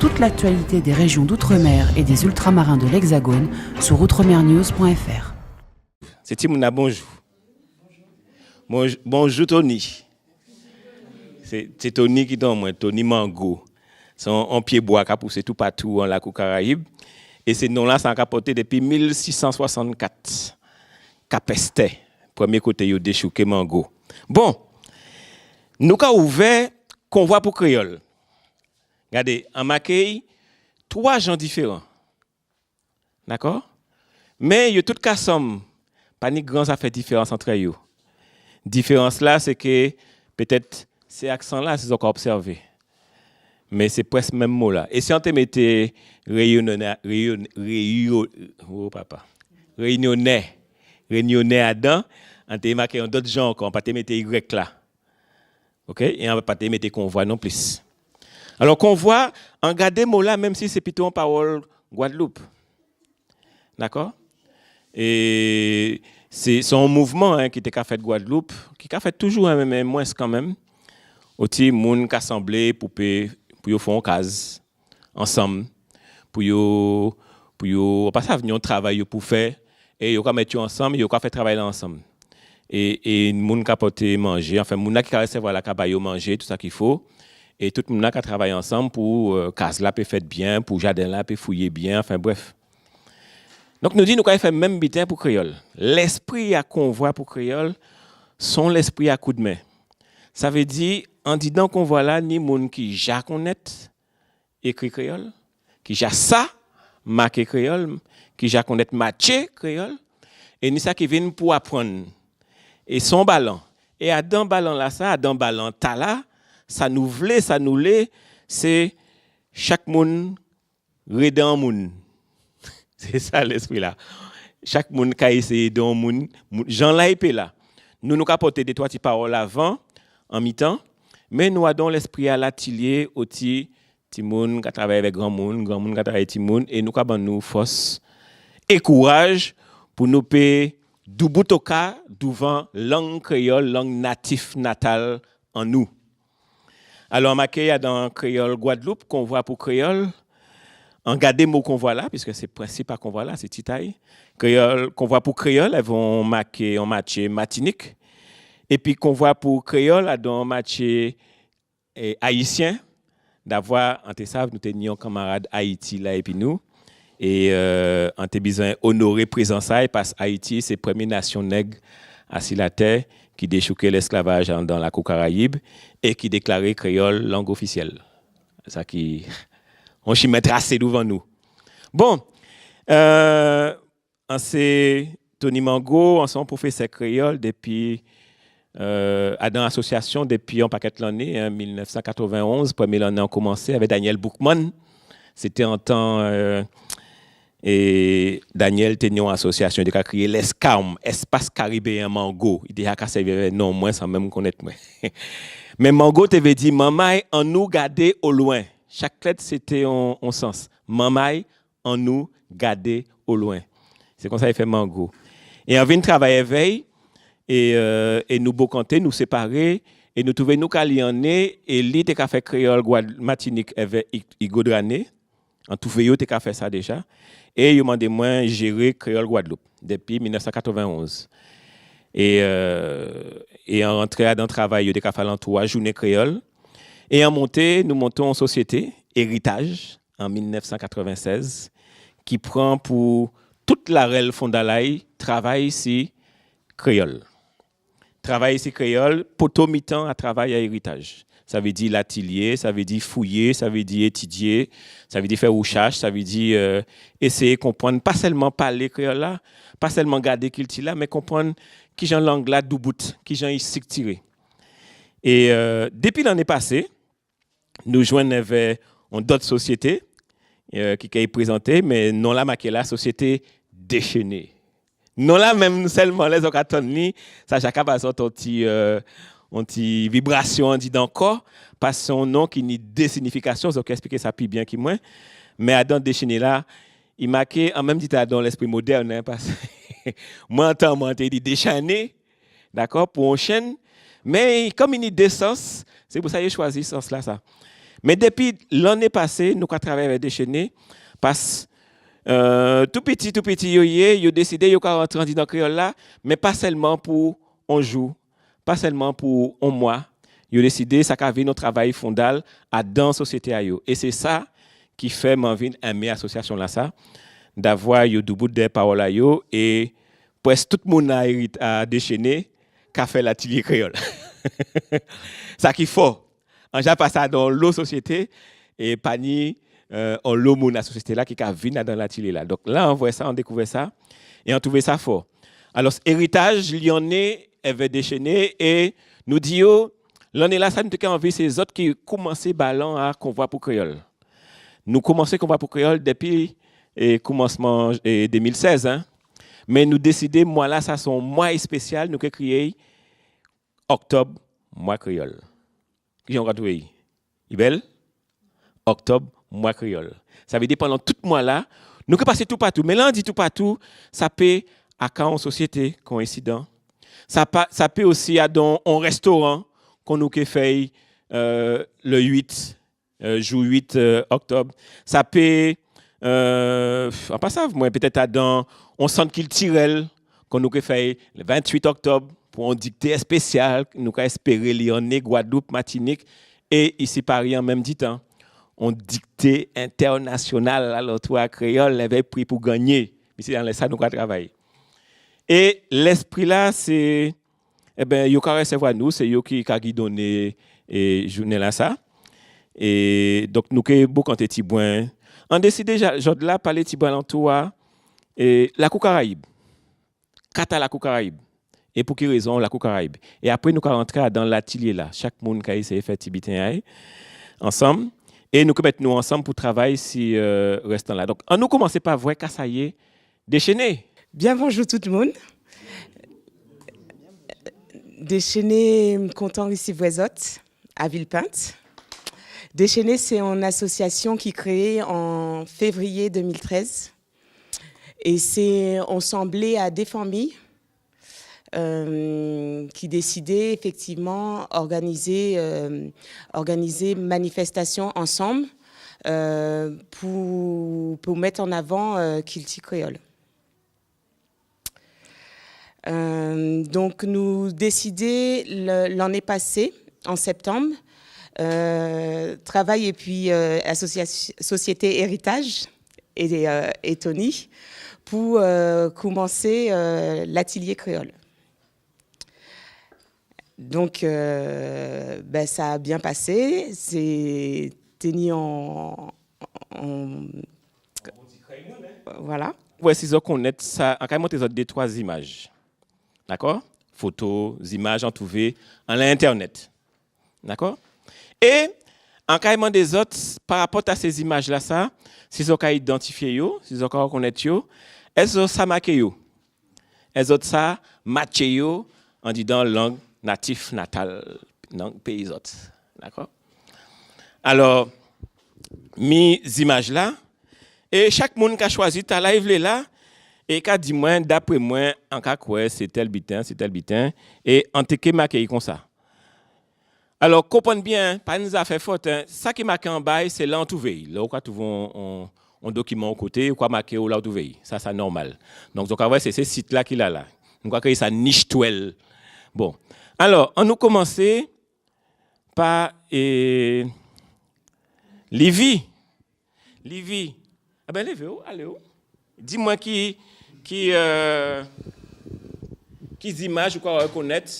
toute l'actualité des régions d'outre-mer et des ultramarins de l'Hexagone sur outremernews.fr. C'est Timouna, bonjour. Bonjour Tony. C'est Tony qui donne moi, Tony Mango. C'est un pied bois qui a poussé tout partout en la Caraïbe. Et ce nom-là, ça a capoté depuis 1664. Capeste, premier côté yo déchouqué Mango. Bon, nous avons ouvert convoi pour créole. Regardez, en Mackay, 3 gens différents. D'accord? Mais yo tout cas somme, pas ni grand ça fait différence entre eux. Différence là, c'est que peut-être ces accents là, c'est encore observé. Mais c'est presque même mot là. Et si on te mettait réunionnais dedans, on te marqué d'autres gens encore, on pas te mettre Y là. OK? Et on va pas te mettre convoi non plus. Alors convoi, en garder mot là, même si c'est plutôt en parole Guadeloupe. D'accord? Et c'est un mouvement qui était fait de Guadeloupe, qui a fait toujours, mais moins quand même. Aussi, moun qui assemblé pour faire une case ensemble, pour pas ça venir travailler pour faire, et yo ka mettre ensemble, yo ka faire travailler ensemble. Et moun qui porter manger, enfin moun qui recevoir la cabaye manger, tout ça qu'il faut. Et tout le monde qui travaille ensemble pour case là peut faire bien, pour jardin là peut fouiller bien, enfin bref. Donc nous dit nous avons fait même bitin pour créole. L'esprit à convoi pour créole sont l'esprit à coup de main. Ça veut dire en disant convoi là ni monde qui ja connaître écrit créole, qui ja ça marqué créole, qui ja connaître matché créole et ni ça qui vient pour apprendre. Et son ballon. Et à dans ballon là ça, à dans ballon ta là, ça nous l'est, c'est chaque monde redant monde. C'est ça l'esprit là. Chaque monde qui a essayé dans monde, Jean là et là. Nous capoter des trois petites paroles avant en mi-temps, mais nous avons l'esprit à l'atelier aussi petit monde qui travaille avec grand monde qui travaille avec petit monde et nous avons nous force et courage pour nous payer du bout au cas devant langue créole, langue native natale en nous. Alors, Mackay a dans créole Guadeloupe, convoi pour créole. En garder mot convoi là, puisque c'est principal convoi là, c'est Titaï. Créole, convoi pour créole, elles vont marquer en matché Martinique. Et puis, convoi pour créole, elles vont matché haïtien. D'avoir, en te savent, nous tenions camarade Haïti là et puis nous. Et en te besoin honorer présence ça, parce que Haïti, c'est la première nation nègre assis la terre qui déchouquait l'esclavage dans la Caraïbe et qui déclarait créole langue officielle. Ça qui on s'y met tracé devant nous. Bon, c'est Tony Mango, ensemble professeur créole depuis dans l'association depuis un paquet d'années, 1991, première année on commencé avec Daniel Boukman. C'était en temps et Daniel tenait une association qui a créé l'ESCAM, Espace Caribéen Mango. Il a servi non moins sans même connaître moi. Mais Mango t'avait dit Mamaï en nous garder au loin. Chaque lettre c'était en sens. Mamaï en nous garder au loin. C'est comme ça qu'il fait Mango. Et on vient travailler veille et nous bocanter, nous séparer et nous trouver nous calianer et lui t'es fait créole Martinique avec Igodrané. En tout veillot t'es fait ça déjà. Et il m'a demandé moi gérer créole Guadeloupe depuis 1991. Et en rentrée dans le travail, il a fait 3 journées créole. Et en montée, nous montons en société, Héritage, en 1996, qui prend pour toute la REL Fondalaï, travail ici créole. Travail ici créole, poteau mi-temps à travail à Héritage. Ça veut dire l'atelier, ça veut dire fouiller, ça veut dire étudier, ça veut dire faire recherche, ça veut dire essayer de comprendre, pas seulement parler créole là, pas seulement garder qu'il là, mais comprendre qui j'en langue là d'où bout, qui j'en ici tiré. Et depuis l'année passée, nous joignons avec d'autres sociétés qui ont présenté, mais non là, la société déchaînée. Non là, même seulement les occasions, ça chacun va sortir on dit vibration, on dit d'encore, parce que son nom qui n'a des significations, je vais expliquer ça plus bien que moi. Mais Adam déchaîné là, il marqué en même temps dans l'esprit moderne, hein, parce que moi, en temps, moi, dit déchaîné, d'accord, pour une chaîne, mais comme il y a des sens, c'est pour ça que j'ai choisi ce sens là, ça. Mais depuis l'année passée, nous avons travaillé avec Déchaîné parce tout petit, yo décidé yo rentrer dans créole là, mais pas seulement pour un jour, pas seulement pour un mois. Yo décidé ça qu'a notre travail fondal à dans société à yo. Et c'est ça qui fait m'envie aimer association là ça, d'avoir yo du bout des paroles à yo et presque tout le monde a Déchaîné qu'a fait l'atelier créole. Ça qui faut. On a passé dans l'eau société et pas ni on l'eau mon la société là qui a venu dans l'atelier là. Donc là on voit ça, on découvre ça et on trouve ça fort. Alors héritage lyonnais avait Déchaîné et nous dit l'année là ça nous a envie ces autres qui commençaient ballon à convoi pour créole. Nous commençons convoi pour créole depuis commencement 2016 hein. Mais nous décidons moi là ça son mois spécial nous avons créé octobre mois créole. Qui ont retrouvé Ibel octobre mois créole. Ça veut dire pendant tout mois là, nous que passer tout partout. Mais là on dit tout partout, ça peut à quand en société coïncident. Ça peut aussi à dans un restaurant qu'on nous fait le 8 jour 8 octobre. Ça peut en passant moi peut-être à dans on centre culturel qu'on nous fait le 28 octobre pour un dictée spécial, nous avons espéré Lyonnais, Guadeloupe, Martinique et ici Paris en même temps. On dictée international alors toi créole avait pris pour gagner. Ici dans ça nous avons travaillé. Et l'esprit là c'est yo ka recevoir nous, c'est yo qui donné et journée là ça. Et donc nous que beaucoup de Tibouin. On décidé genre là parler Tibouin en toi et la Caraïbe. Kata la Caraïbe. Et pour quelle raison la Caraïbe. Et après nous rentrer dans l'atelier là, chaque monde qui a essayé de faire Tibitin ensemble et nous mettre nous ensemble pour travailler si restant là. Donc on nous commencer par voir ça y est Déchaîné. Bien bonjour tout le monde. Déchaîné content ici Voisotte à Villepinte. Déchaîné c'est une association qui est créée en février 2013 et c'est on semblait à des familles qui décidaient effectivement organiser manifestation ensemble pour mettre en avant Kilti Créole. Donc nous décidé l'année passée, en septembre, travail et puis société Héritage et Tony pour commencer l'atelier créole. Donc ça a bien passé, c'est tenu en voilà. Ouais, si vous connaissez ça, en carrément des deux trois images. D'accord? Photos, images en trouvé en l'internet. D'accord? Et en carrément des autres par rapport à ces images là ça, si vous avez identifié yo, si vous avez reconnaître yo, est-ce que ça marque yo? Est-ce que ça matche yo en disant langue natif natal dans pays autres. D'accord? Alors mis images là et chaque monde qui a choisi ta live là et qui a dit moi d'après moi en cas quoi c'est tel bitin et en te que marqué comme ça. Alors comprenez bien, pas nous a fait faute hein. Ça qui marqué en bas c'est là en trouver. Là on trouve un document au côté ou quoi marqué là en trouver. Ça c'est normal. Donc c'est ce site là qu'il a là. On va créer ça niche toile. Bon. Alors, on nous commencer par Livy. Ah ben Livy, allez où? Dis-moi qui images ou quoi reconnaître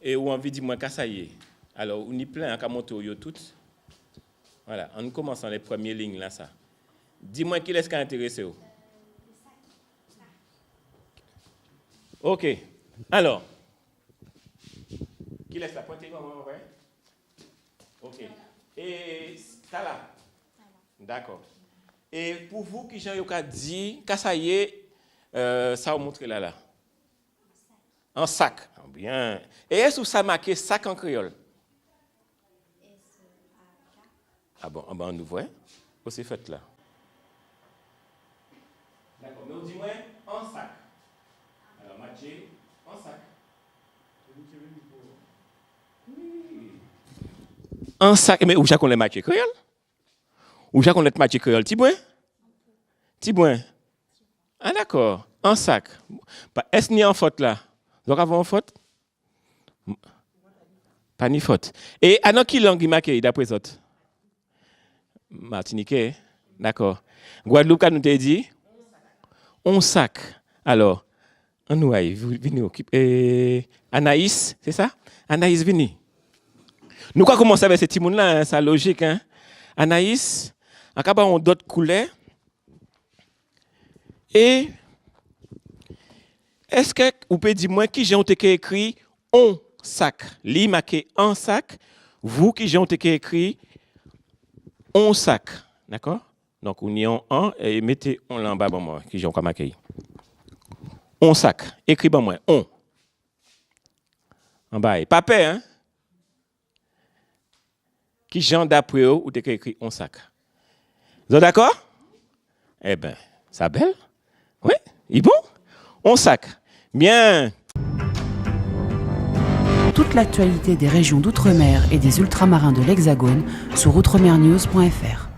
et ou envie dis-moi qu'à ça y est. Alors, on y plein à monter au toutes. Voilà, en commençant les premières lignes là ça. Dis-moi qui est-ce qui a intéressé vous. OK. Alors, qui laisse la pointe comment ouais? OK. Et ça là. D'accord. Et pour vous qui Jean Yoka dit que ça y est ça vous montre là. En sac. Bien. Et est-ce que ça marqué sac en créole? Ah bon, on nous voit. Où c'est fait là? D'accord. Mais dis-moi en sac. Alors matché en sac. Oui. Un sac, mais où j'ai qu'on les matchs créole? Où j'ai qu'on les matchs créole? Tibouin? Tibouin. Ah d'accord. Un sac. Est-ce ni en faute là? Donc avant en faute? Pas ni faute. Et à qui langue il marque d'après ça? Martiniquais. D'accord. Guadeloupe, nous t'a dit? On sac. Alors, on nous aille, venez occuper. Anaïs, c'est ça? Anaïs, venez. Nous quoi commencer avec ces petits monde là, ça logique hein. Anaïs, en cas on d'autres couleurs. Et est-ce que vous pouvez dire moi qui j'ai écrit on sac, li marqué un sac, vous qui j'ai écrit on sac, d'accord? Donc on y en un et mettez on là en bas bon moi qui j'ai encore marqué. On sac, écrit bon moi on. En bas, papa hein? Qui j'ai d'après eux ou t'es écrit on sac. Vous êtes d'accord? Eh ben, ça belle? Oui, il est bon? On sac. Bien. Toute l'actualité des régions d'outre-mer et des ultramarins de l'Hexagone sur outremernews.fr.